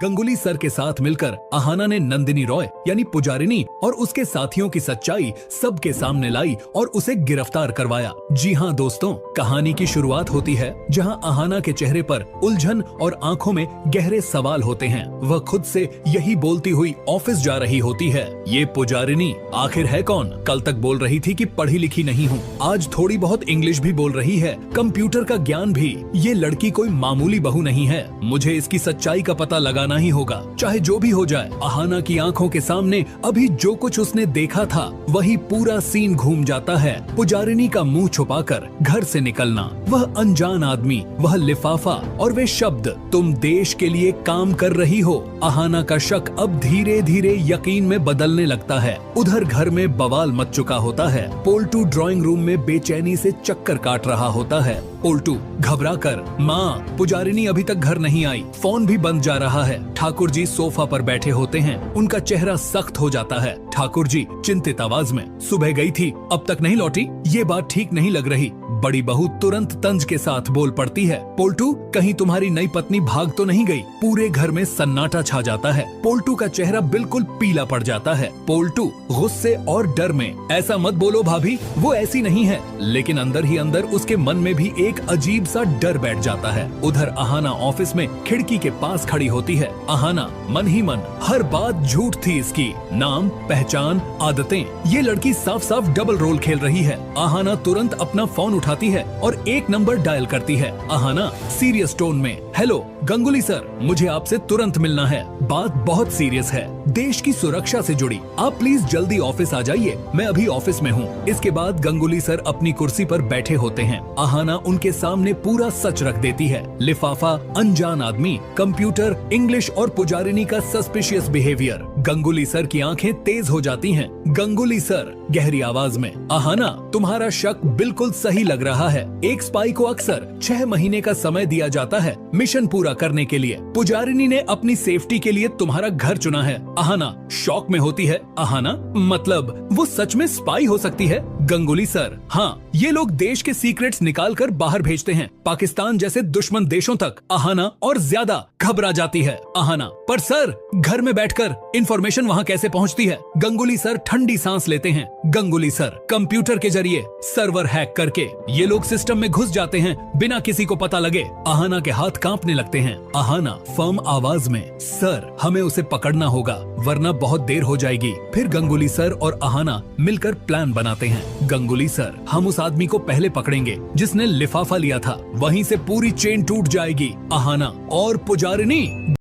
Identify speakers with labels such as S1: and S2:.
S1: Ganguly sir के साथ मिलकर अहाना ने नंदिनी रॉय यानी पुजारिनी और उसके साथियों की सच्चाई सबके सामने लाई और उसे गिरफ्तार करवाया। जी हाँ दोस्तों, कहानी की शुरुआत होती है जहाँ अहाना के चेहरे पर उलझन और आंखों में गहरे सवाल होते हैं। वह खुद से यही बोलती हुई ऑफिस जा रही होती है, ये पुजारिनी आखिर है कौन? कल तक बोल रही थी कि पढ़ी लिखी नहीं हूँ, आज थोड़ी बहुत इंग्लिश भी बोल रही है, कंप्यूटर का ज्ञान भी। ये लड़की कोई मामूली बहू नहीं है, मुझे इसकी सच्चाई का पता लगाना ही होगा, चाहे जो भी हो जाए। अहाना की आंखों के सामने अभी जो कुछ उसने देखा था वही पूरा सीन घूम जाता है। पुजारिनी का मुंह छुपाकर घर से निकलना, वह अनजान आदमी, वह लिफाफा और वे शब्द, तुम देश के लिए काम कर रही हो। अहाना का शक अब धीरे धीरे यकीन में बदलने लगता है। उधर घर में बवाल मच चुका होता है। पोल्टू ड्राइंग रूम में बेचैनी से चक्कर काट रहा होता है। पोल्टू घबराकर, माँ पुजारिनी अभी तक घर नहीं आई, फोन भी बंद जा रहा है। ठाकुर जी सोफा पर बैठे होते हैं, उनका चेहरा सख्त हो जाता है। ठाकुर जी चिंतित आवाज में, सुबह गई थी, अब तक नहीं लौटी, ये बात ठीक नहीं लग रही। बड़ी बहू तुरंत तंज के साथ बोल पड़ती है, पोल्टू कहीं तुम्हारी नई पत्नी भाग तो नहीं गई? पूरे घर में सन्नाटा छा जाता है। पोल्टू का चेहरा बिल्कुल पीला पड़ जाता है। पोल्टू गुस्से और डर में, ऐसा मत बोलो भाभी, वो ऐसी नहीं है। लेकिन अंदर ही अंदर उसके मन में भी एक अजीब सा डर बैठ जाता है। उधर अहाना ऑफिस में खिड़की के पास खड़ी होती है। अहाना मन ही मन, हर बात झूठ थी इसकी, नाम, पहचान, आदतें, ये लड़की साफ साफ डबल रोल खेल रही है। अहाना तुरंत अपना फोन उठाती है और एक नंबर डायल करती है। अहाना सीरियस टोन में, हेलो गंगुली सर, मुझे आपसे तुरंत मिलना है, बात बहुत सीरियस है, देश की सुरक्षा से जुड़ी, आप प्लीज जल्दी ऑफिस आ जाइए, मैं अभी ऑफिस में हूँ। इसके बाद गंगुली सर अपनी कुर्सी पर बैठे होते हैं। अहाना उनके सामने पूरा सच रख देती है, लिफाफा, अनजान आदमी, कंप्यूटर, इंग्लिश और पुजारिनी का सस्पिशियस बिहेवियर। गंगुली सर की आंखें तेज हो जाती हैं। गंगुली सर गहरी आवाज में, अहाना तुम्हारा शक बिल्कुल सही लग रहा है। एक स्पाई को अक्सर 6 महीने का समय दिया जाता है मिशन पूरा करने के लिए। पुजारिनी ने अपनी सेफ्टी के लिए तुम्हारा घर चुना है। अहाना शॉक में होती है। अहाना मतलब वो सच में स्पाई हो सकती है? गंगुली सर, हाँ, ये लोग देश के सीक्रेट्स निकाल कर बाहर भेजते हैं, पाकिस्तान जैसे दुश्मन देशों तक। अहाना और ज्यादा घबरा जाती है। अहाना, पर सर घर में बैठकर इंफॉर्मेशन वहाँ कैसे पहुँचती है? गंगुली सर ठंडी सांस लेते हैं। गंगुली सर, कंप्यूटर के जरिए सर्वर हैक करके ये लोग सिस्टम में घुस जाते हैं बिना किसी को पता लगे। अहाना के हाथ कांपने लगते हैं। अहाना फर्म आवाज में, सर हमें उसे पकड़ना होगा वरना बहुत देर हो जाएगी। फिर गंगुली सर और अहाना मिलकर प्लान बनाते हैं। गंगुली सर, हम उस आदमी को पहले पकड़ेंगे जिसने लिफाफा लिया था, वहीं से पूरी चेन टूट जाएगी। अहाना और पुजारिनी